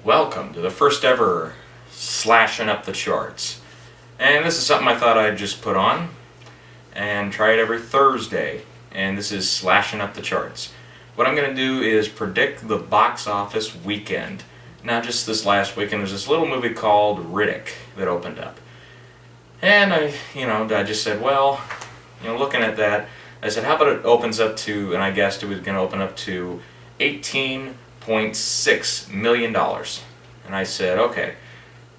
Welcome to the first ever Slashing Up the Charts. And this is something I thought I'd just put on and try it every Thursday. And this is Slashing Up the Charts. What I'm going to do is predict the box office weekend. Now, just this last weekend, there's this little movie called Riddick that opened up. And I just said, well, looking at that, I said, how about it opens up to, and I guessed it was going to open up to $18.6 million. And I said, okay.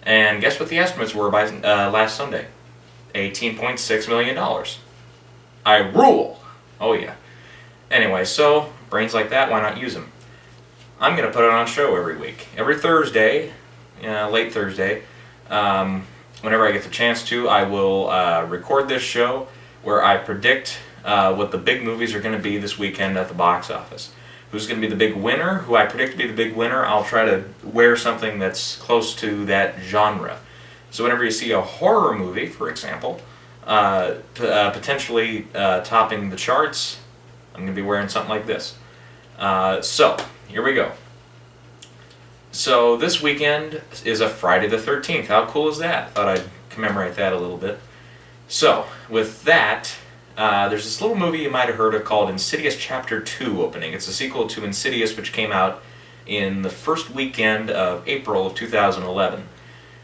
And guess what the estimates were by last Sunday? $18.6 million. I rule! Oh yeah. Anyway, so, brains like that, why not use them? I'm going to put it on a show every week. Every Thursday, late Thursday, whenever I get the chance to, I will record this show where I predict what the big movies are going to be this weekend at the box office. Who's going to be the big winner, who I predict to be the big winner. I'll try to wear something that's close to that genre. So whenever you see a horror movie, for example, potentially topping the charts, I'm going to be wearing something like this. So, here we go. So this weekend is a Friday the 13th. How cool is that? Thought I'd commemorate that a little bit. So, with that, there's this little movie you might have heard of called Insidious Chapter 2 opening. It's a sequel to Insidious, which came out in the first weekend of April of 2011.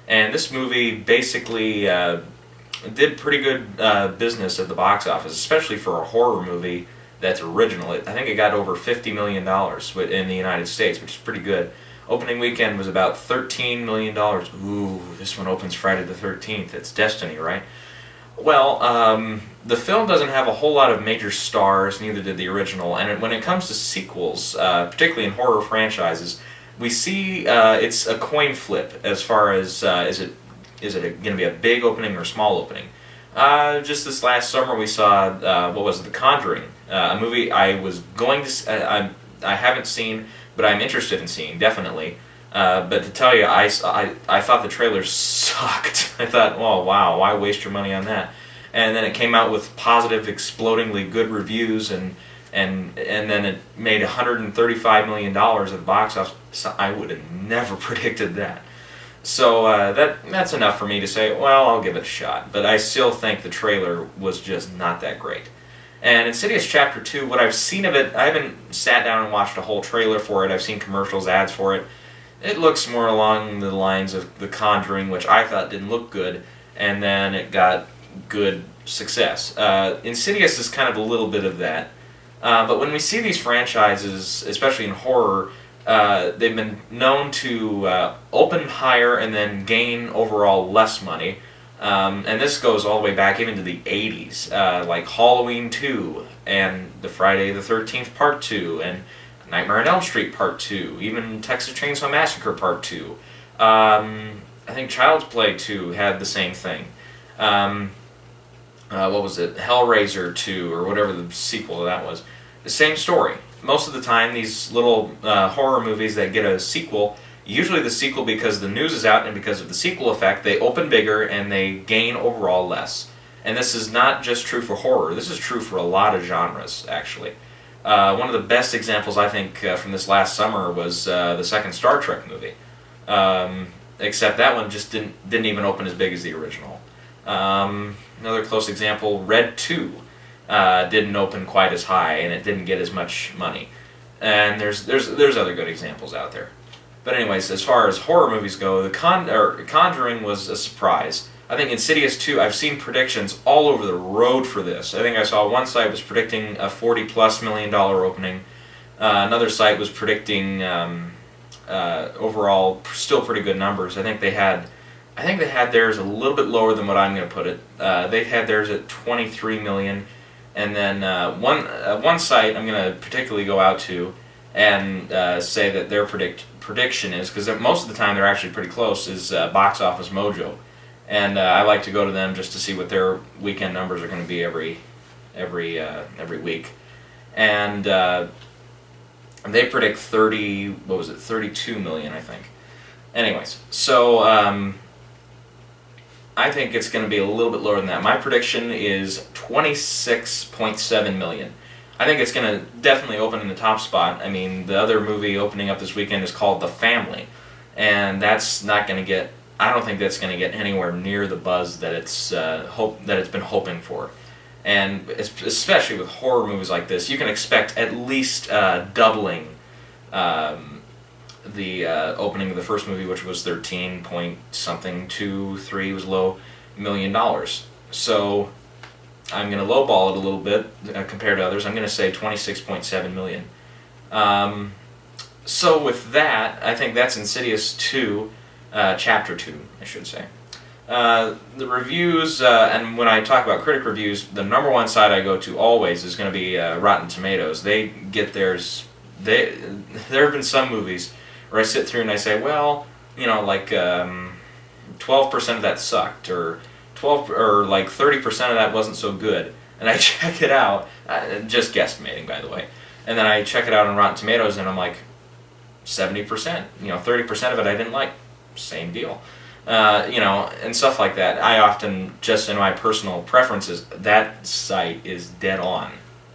And this movie basically did pretty good business at the box office, especially for a horror movie that's original. I think it got over $50 million in the United States, which is pretty good. Opening weekend was about $13 million. Ooh, this one opens Friday the 13th. It's destiny, right? Well, the film doesn't have a whole lot of major stars, neither did the original, and when it comes to sequels, particularly in horror franchises, we see it's a coin flip as far as is it going to be a big opening or small opening. Just this last summer we saw, The Conjuring, a movie I was going to, I haven't seen, but I'm interested in seeing, definitely. But to tell you, I thought the trailer sucked. I thought, oh wow, why waste your money on that? And then it came out with positive, explodingly good reviews, and then it made $135 million at the box office. So I would have never predicted that. So that's enough for me to say, well, I'll give it a shot. But I still think the trailer was just not that great. And Insidious Chapter 2, what I've seen of it, I haven't sat down and watched a whole trailer for it. I've seen commercials, ads for it. It looks more along the lines of The Conjuring, which I thought didn't look good, and then it got good success. Insidious is kind of a little bit of that. But when we see these franchises, especially in horror, they've been known to open higher and then gain overall less money. And this goes all the way back even to the 80s, like Halloween 2, and the Friday the 13th Part 2, and Nightmare on Elm Street Part 2, even Texas Chainsaw Massacre Part 2. I think Child's Play 2 had the same thing. What was it? Hellraiser 2, or whatever the sequel to that was. The same story. Most of the time, these little horror movies that get a sequel, usually the sequel, because the news is out and because of the sequel effect, they open bigger and they gain overall less. And this is not just true for horror. This is true for a lot of genres, actually. One of the best examples, I think, from this last summer was the second Star Trek movie. Except that one just didn't even open as big as the original. Another close example, Red 2 didn't open quite as high, and it didn't get as much money. And there's other good examples out there. But anyways, as far as horror movies go, Conjuring was a surprise. I think Insidious 2, I've seen predictions all over the road for this. I think I saw one site was predicting a $40+ million opening. Another site was predicting overall still pretty good numbers. I think they had theirs a little bit lower than what I'm going to put it. They had theirs at 23 million, and then one site I'm going to particularly go out to and say that their prediction is, because most of the time they're actually pretty close, is Box Office Mojo. And I like to go to them just to see what their weekend numbers are going to be every week. And they predict 32 million, I think. Anyways, so I think it's going to be a little bit lower than that. My prediction is 26.7 million. I think it's going to definitely open in the top spot. I mean, the other movie opening up this weekend is called The Family. and that's not going to get. I don't think that's going to get anywhere near the buzz that it's been hoping for. And especially with horror movies like this, you can expect at least doubling the opening of the first movie, which was 13 point something, 2, 3 was low $1,000,000. So I'm going to lowball it a little bit compared to others. I'm going to say 26.7 million. So with that, I think that's Insidious 2, Chapter 2, I should say. The reviews, and when I talk about critic reviews, the number one site I go to always is going to be Rotten Tomatoes. They get theirs. There have been some movies where I sit through and I say, well, like 12% of that sucked, or 30% of that wasn't so good, and I check it out, just guesstimating, by the way, and then I check it out on Rotten Tomatoes, and I'm like, 70%, 30% of it I didn't like, same deal. And stuff like that. I often, just in my personal preferences, that site is dead on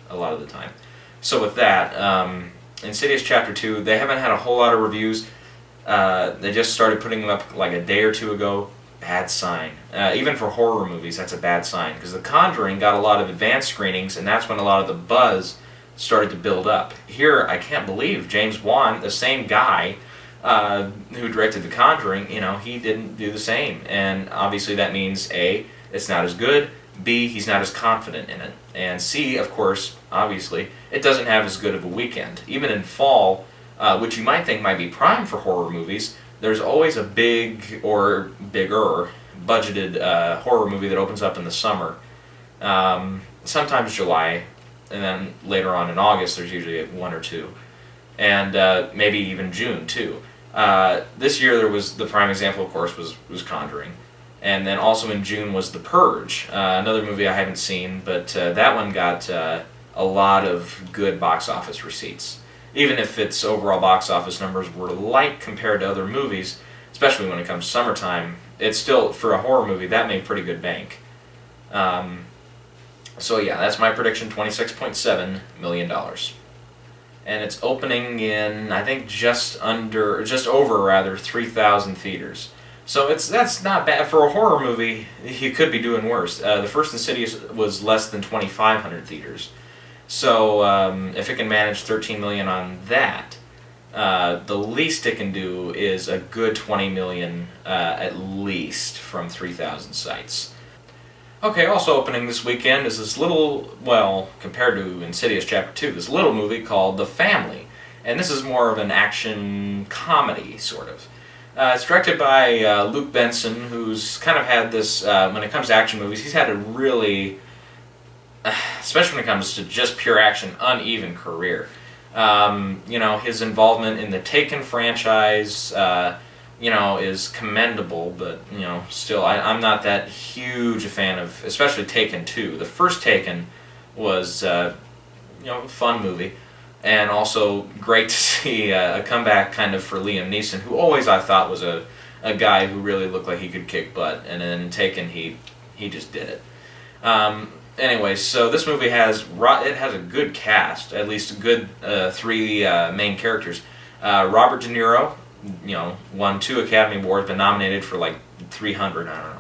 a lot of the time. So with that, Insidious Chapter 2, they haven't had a whole lot of reviews. They just started putting them up like a day or two ago. Bad sign. Even for horror movies, that's a bad sign, because The Conjuring got a lot of advanced screenings, and that's when a lot of the buzz started to build up. Here, I can't believe James Wan, the same guy who directed The Conjuring, he didn't do the same. And obviously that means A, it's not as good, B, he's not as confident in it, and C, of course, obviously, it doesn't have as good of a weekend. Even in fall, which you might think might be prime for horror movies, there's always a big or bigger budgeted horror movie that opens up in the summer. Sometimes July, and then later on in August there's usually one or two. And maybe even June too. This year there was, the prime example of course was Conjuring. And then also in June was The Purge, another movie I haven't seen, but that one got a lot of good box office receipts. Even if its overall box office numbers were light compared to other movies, especially when it comes summertime, it's still, for a horror movie, that made pretty good bank. So yeah, that's my prediction, $26.7 million. And it's opening in, I think, just over 3,000 theaters. So that's not bad. For a horror movie, you could be doing worse. The first Insidious was less than 2,500 theaters. So if it can manage 13 million on that, the least it can do is a good 20 million at least from 3,000 sites. Okay, also opening this weekend is this little, well, compared to Insidious Chapter 2, this little movie called The Family. And this is more of an action comedy, sort of. It's directed by Luke Benson, who's kind of had this, when it comes to action movies, he's had a really, especially when it comes to just pure action, uneven career. His involvement in the Taken franchise, is commendable, but, still, I'm not that huge a fan of, especially Taken 2. The first Taken was, a fun movie, and also great to see a comeback kind of for Liam Neeson, who always I thought was a guy who really looked like he could kick butt, and then in Taken he just did it. Anyway, so this movie has a good cast, at least a good 3 main characters. Robert De Niro, won 2 Academy Awards, been nominated for like 300, I don't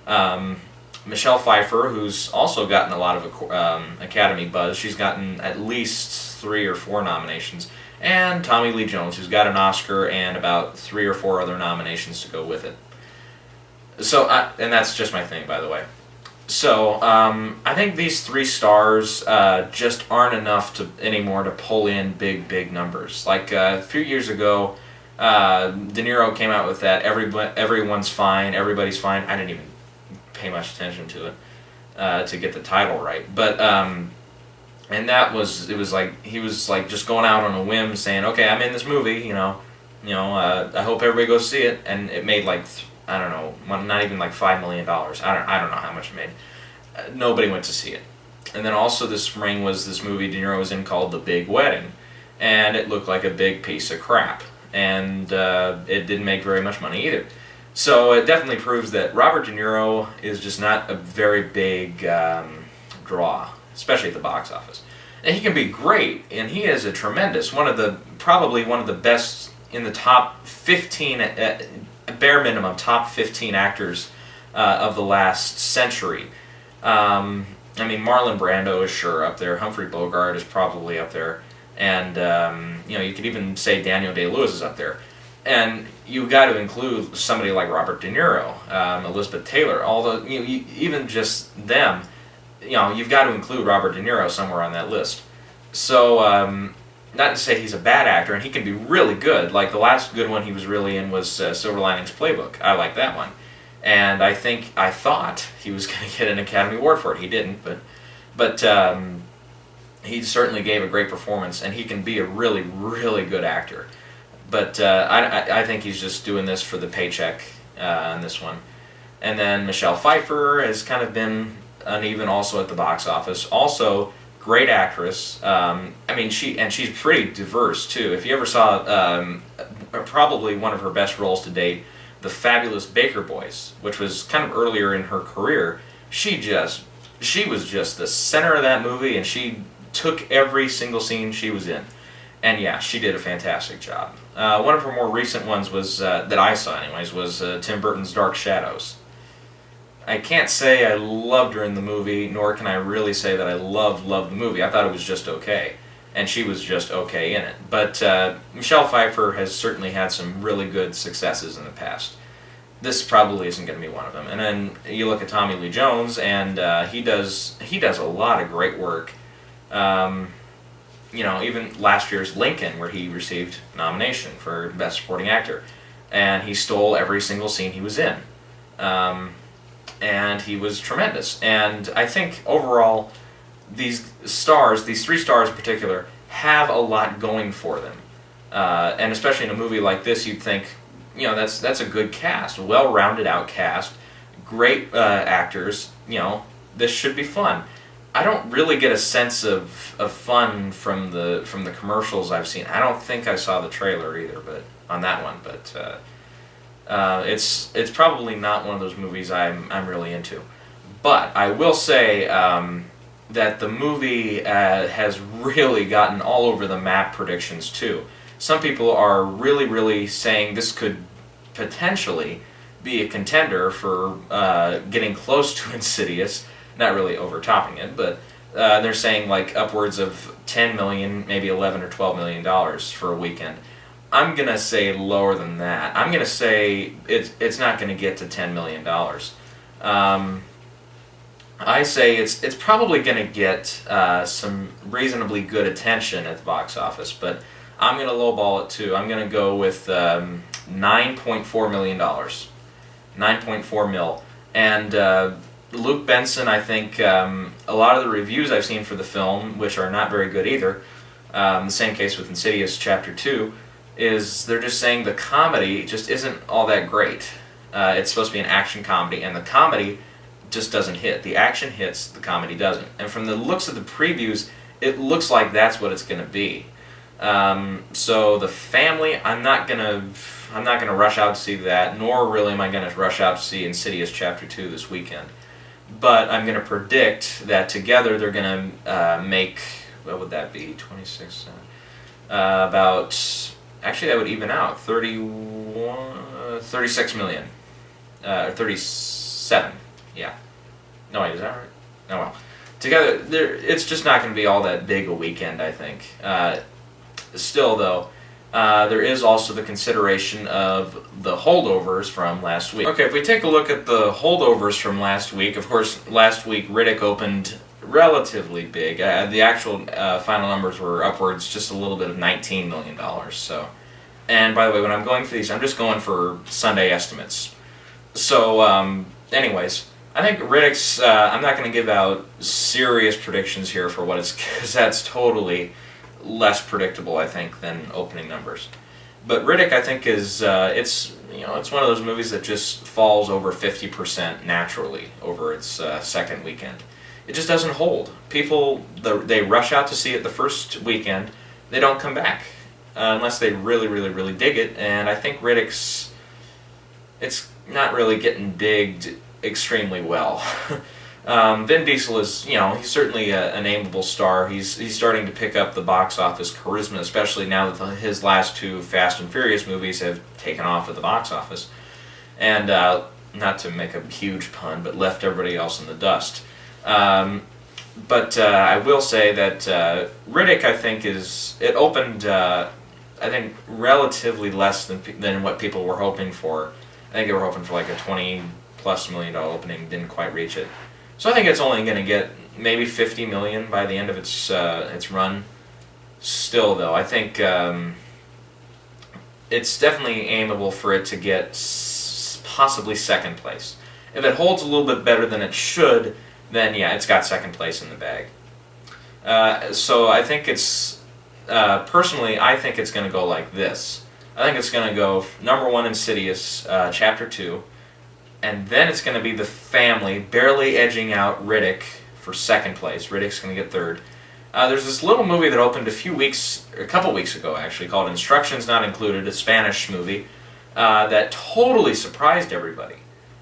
know. Michelle Pfeiffer, who's also gotten a lot of Academy buzz, she's gotten at least 3 or 4 nominations. And Tommy Lee Jones, who's got an Oscar and about 3 or 4 other nominations to go with it. So, and that's just my thing, by the way. So, I think these 3 stars just aren't enough anymore to pull in big numbers. Like a few years ago, De Niro came out with that everyone's fine, everybody's fine. I didn't even pay much attention to it to get the title right, but and it was like he was like just going out on a whim, saying, "Okay, I'm in this movie, I hope everybody goes see it," and it made like I don't know, not even like $5 million. I don't know how much it made. Nobody went to see it. And then also this spring was this movie De Niro was in called The Big Wedding, and it looked like a big piece of crap. And it didn't make very much money either. So it definitely proves that Robert De Niro is just not a very big draw, especially at the box office. And he can be great, and he is a tremendous, probably one of the best in the top 15, bare minimum, top 15 actors of the last century. I mean, Marlon Brando is sure up there. Humphrey Bogart is probably up there. And, you could even say Daniel Day-Lewis is up there. And you've got to include somebody like Robert De Niro, Elizabeth Taylor, even just them, you've got to include Robert De Niro somewhere on that list. So, not to say he's a bad actor, and he can be really good. Like, the last good one he was really in was Silver Linings Playbook. I like that one. And I thought he was going to get an Academy Award for it. He didn't, but he certainly gave a great performance, and he can be a really, really good actor. But I think he's just doing this for the paycheck on this one. And then Michelle Pfeiffer has kind of been uneven also at the box office. Also, great actress. She's pretty diverse too. If you ever saw probably one of her best roles to date, The Fabulous Baker Boys, which was kind of earlier in her career, she was just the center of that movie, and she took every single scene she was in. And yeah, she did a fantastic job. One of her more recent ones was, that I saw anyways, was Tim Burton's Dark Shadows. I can't say I loved her in the movie, nor can I really say that I loved the movie. I thought it was just okay, and she was just okay in it. But Michelle Pfeiffer has certainly had some really good successes in the past. This probably isn't going to be one of them. And then you look at Tommy Lee Jones, and he does a lot of great work. Even last year's Lincoln, where he received nomination for Best Supporting Actor, and he stole every single scene he was in. And he was tremendous. And I think overall, these three stars in particular, have a lot going for them. And especially in a movie like this, you'd think, that's a good cast, a well-rounded out cast, great actors. This should be fun. I don't really get a sense of fun from the commercials I've seen. I don't think I saw the trailer either, but on that one, but. It's probably not one of those movies I'm really into, but I will say that the movie has really gotten all over the map predictions too. Some people are really saying this could potentially be a contender for getting close to Insidious, not really overtopping it, but they're saying like upwards of 10 million, maybe 11 or 12 million dollars for a weekend. I'm going to say lower than that. I'm going to say it's not going to get to $10 million. I say it's probably going to get some reasonably good attention at the box office, but I'm going to lowball it too. I'm going to go with $9.4 million. 9.4 mil. And Luke Benson, I think a lot of the reviews I've seen for the film, which are not very good either, the same case with Insidious Chapter 2, is they're just saying the comedy just isn't all that great. It's supposed to be an action comedy, and the comedy just doesn't hit. The action hits, the comedy doesn't. And from the looks of the previews, it looks like that's what it's going to be. So the family, I'm not gonna rush out to see that, nor really am I going to rush out to see Insidious Chapter 2 this weekend. But I'm going to predict that together they're going to make, what would that be, 26, about... Actually, that would even out. 36 million. 37. Yeah. No, wait, is that right? Oh, well. Together, it's just not going to be all that big a weekend, I think. Still, though, there is also the consideration of the holdovers from last week. Okay, if we take a look at the holdovers from last week, of course, last week Riddick opened relatively big. The actual final numbers were upwards just a little bit of $19 million. So, and by the way, when I'm going for these, I'm just going for Sunday estimates. So, anyways, I think Riddick's. I'm not going to give out serious predictions here for what it's, because that's totally less predictable, I think, than opening numbers. But Riddick, I think, is it's one of those movies that just falls over 50% naturally over its second weekend. It just doesn't hold. People, they rush out to see it the first weekend. They don't come back unless they really dig it. And I think Riddick's, it's not really getting digged extremely well. Vin Diesel is, he's certainly a nameable star. He's starting to pick up the box office charisma, especially now that his last two Fast and Furious movies have taken off at the box office. And not to make a huge pun, but left everybody else in the dust. But I will say that Riddick, I think, it opened, I think, relatively less than what people were hoping for. I think they were hoping for like a $20+ million opening, didn't quite reach it. So I think it's only going to get maybe $50 million by the end of its run. Still, though, I think it's definitely aimable for it to get possibly second place. If it holds a little bit better than it should, then yeah, it's got second place in the bag. So I think it's, personally, I think it's going to go like this. I think it's going to go number 1 Insidious, Chapter 2, and then it's going to be The Family, barely edging out Riddick for second place. Riddick's going to get third. There's this little movie that opened a couple weeks ago actually, called Instructions Not Included, a Spanish movie, that totally surprised everybody.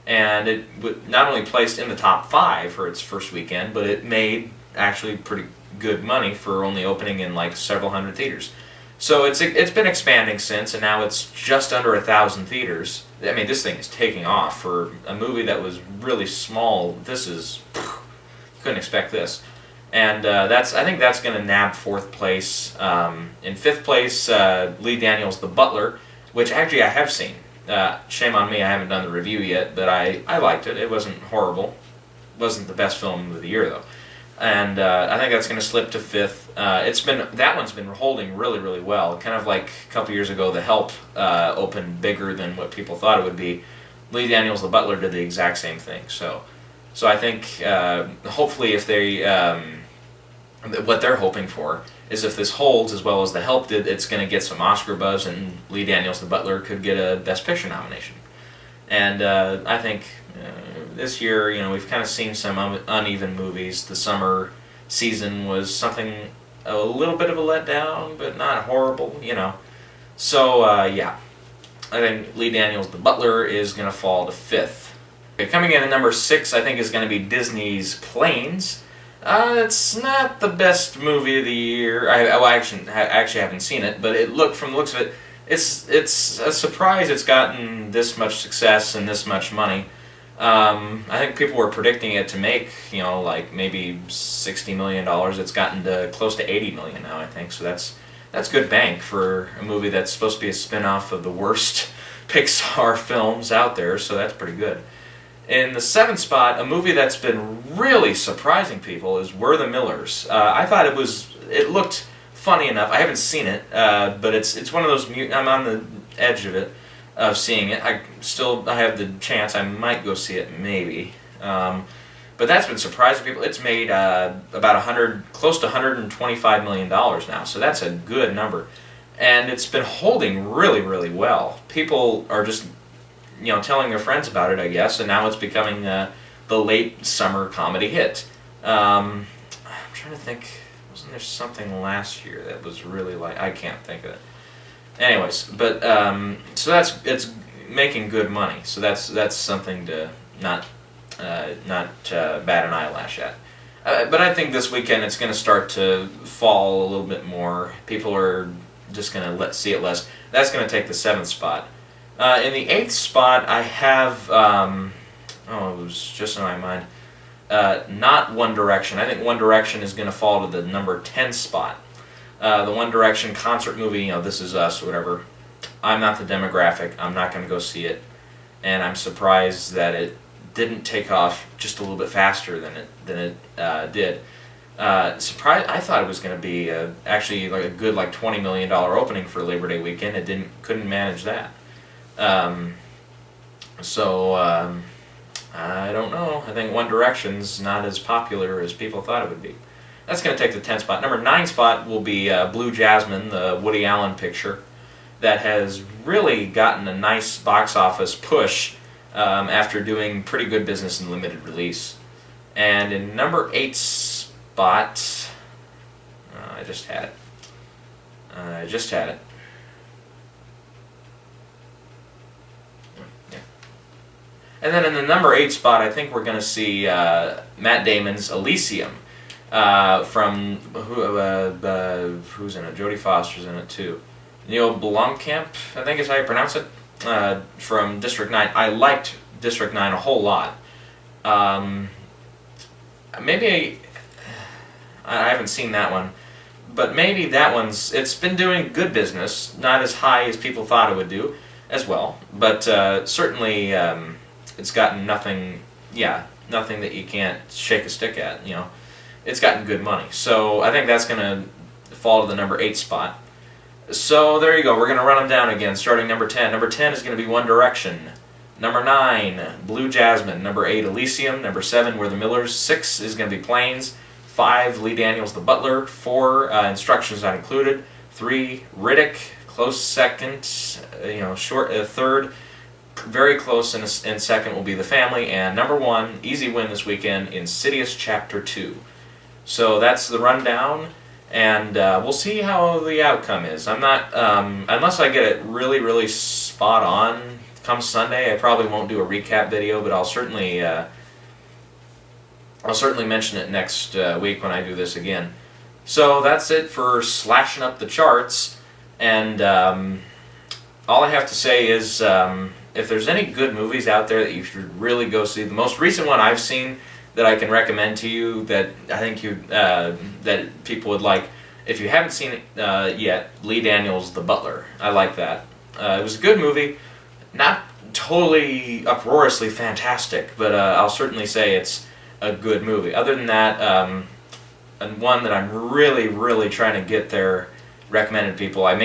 And it not only placed in the top 5 for its first weekend, but it made actually pretty good money for only opening in like several hundred theaters. So it's been expanding since, and now it's just under 1,000 theaters. I mean, this thing is taking off for a movie that was really small. You couldn't expect this. And I think that's going to nab 4th place. In 5th place, Lee Daniels' The Butler, which actually I have seen. Shame on me, I haven't done the review yet, but I liked it. It wasn't horrible. It wasn't the best film of the year, though. And I think that's going to slip to 5th. That one's been holding really, really well. Kind of like a couple years ago, The Help opened bigger than what people thought it would be. Lee Daniels' The Butler did the exact same thing. So I think hopefully if they what they're hoping for is if this holds as well as The Help did, it's going to get some Oscar buzz, and Lee Daniels' The Butler could get a Best Picture nomination. And I think this year, we've kind of seen some uneven movies. The summer season was something, a little bit of a letdown, but not horrible, So, yeah, I think Lee Daniels' The Butler is going to fall to 5th. Okay, coming in at number 6, I think, is going to be Disney's Planes. It's not the best movie of the year. I actually haven't seen it, but from the looks of it, it's a surprise it's gotten this much success and this much money. I think people were predicting it to make, like maybe $60 million. It's gotten to close to $80 million now, I think. So that's good bank for a movie that's supposed to be a spin-off of the worst Pixar films out there. So that's pretty good. In the 7th spot, a movie that's been really surprising people is We're the Millers. I thought it looked funny enough. I haven't seen it, but it's one of those. I'm on the edge of seeing it. I have the chance. I might go see it, maybe. But that's been surprising people. It's made about close to $125 million now. So that's a good number, and it's been holding really, really well. People are just telling their friends about it, I guess, and now it's becoming the late summer comedy hit. I'm trying to think. Wasn't there something last year that was really I can't think of it. Anyways, but so it's making good money. So that's something to not bat an eyelash at. But I think this weekend it's going to start to fall a little bit more. People are just going to see it less. That's going to take the 7th spot. In the 8th spot, I have, it was just in my mind, not One Direction. I think One Direction is going to fall to the number 10 spot. The One Direction concert movie, This Is Us, whatever. I'm not the demographic. I'm not going to go see it. And I'm surprised that it didn't take off just a little bit faster than it did. I thought it was going to be actually like a good $20 million opening for Labor Day weekend. It couldn't manage that. I don't know. I think One Direction's not as popular as people thought it would be. That's going to take the 10th spot. Number 9 spot will be Blue Jasmine, the Woody Allen picture, that has really gotten a nice box office push after doing pretty good business in limited release. And in number 8 spot, I just had it. And then in the number 8 spot, I think we're going to see Matt Damon's Elysium. From who's in it? Jodie Foster's in it too. Neil Blomkamp, I think is how you pronounce it. From District 9. I liked District 9 a whole lot. Maybe I haven't seen that one, but maybe that it's been doing good business, not as high as people thought it would do as well, but certainly it's gotten nothing that you can't shake a stick at, you know. It's gotten good money. So I think that's going to fall to the number 8 spot. So there you go. We're going to run them down again, starting number 10. Number 10 is going to be One Direction. Number 9, Blue Jasmine. Number 8, Elysium. Number 7, We're the Millers. 6 is going to be Planes. 5, Lee Daniels, The Butler. 4, Instructions Not Included. 3, Riddick. Close second. Short third. Very close in second will be The Family. And number 1, easy win this weekend, Insidious Chapter 2. So that's the rundown, and we'll see how the outcome is. I'm not, unless I get it really, really spot on come Sunday, I probably won't do a recap video, but I'll certainly mention it next week when I do this again. So that's it for slashing up the charts, and all I have to say is if there's any good movies out there that you should really go see, the most recent one I've seen that I can recommend to you that I think that people would like, if you haven't seen it yet, Lee Daniels' The Butler. I like that. It was a good movie, not totally uproariously fantastic, but I'll certainly say it's a good movie. Other than that, and one that I'm really, really trying to get there recommended people. I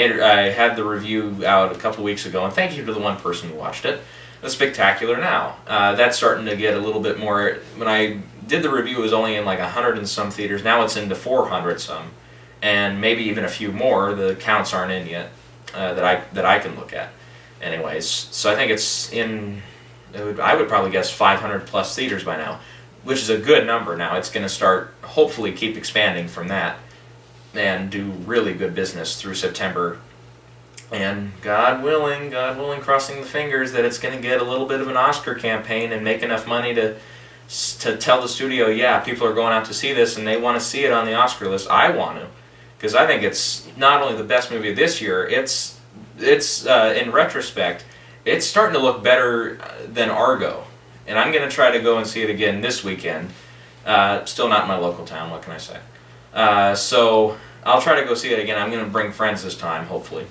had the review out a couple weeks ago, and thank you to the one person who watched it. The Spectacular Now. That's starting to get a little bit more. When I did the review, it was only in like 100 and some theaters. Now it's into 400 some, and maybe even a few more. The counts aren't in yet that I can look at. Anyways, so I think it's in. I would probably guess 500 plus theaters by now, which is a good number. Now it's going to start, hopefully, keep expanding from that, and do really good business through September. And God willing, crossing the fingers that it's going to get a little bit of an Oscar campaign and make enough money to tell the studio, yeah, people are going out to see this and they want to see it on the Oscar list. I want to, because I think it's not only the best movie of this year, it's in retrospect, it's starting to look better than Argo. And I'm going to try to go and see it again this weekend. Still not in my local town, what can I say? So I'll try to go see it again. I'm going to bring friends this time, hopefully.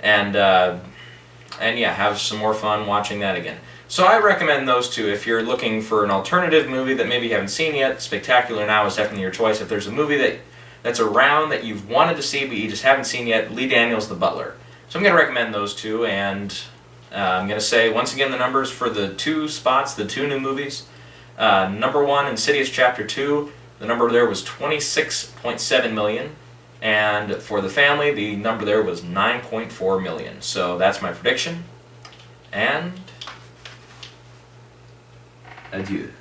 And yeah, have some more fun watching that again. So I recommend those two. If you're looking for an alternative movie that maybe you haven't seen yet, Spectacular Now is definitely your choice. If there's a movie that's around that you've wanted to see but you just haven't seen yet, Lee Daniels' The Butler. So I'm going to recommend those two, and I'm going to say once again the numbers for the 2 spots, the 2 new movies. Number 1, Insidious Chapter 2, the number there was 26.7 million. And for The Family, the number there was 9.4 million. So that's my prediction. And adieu.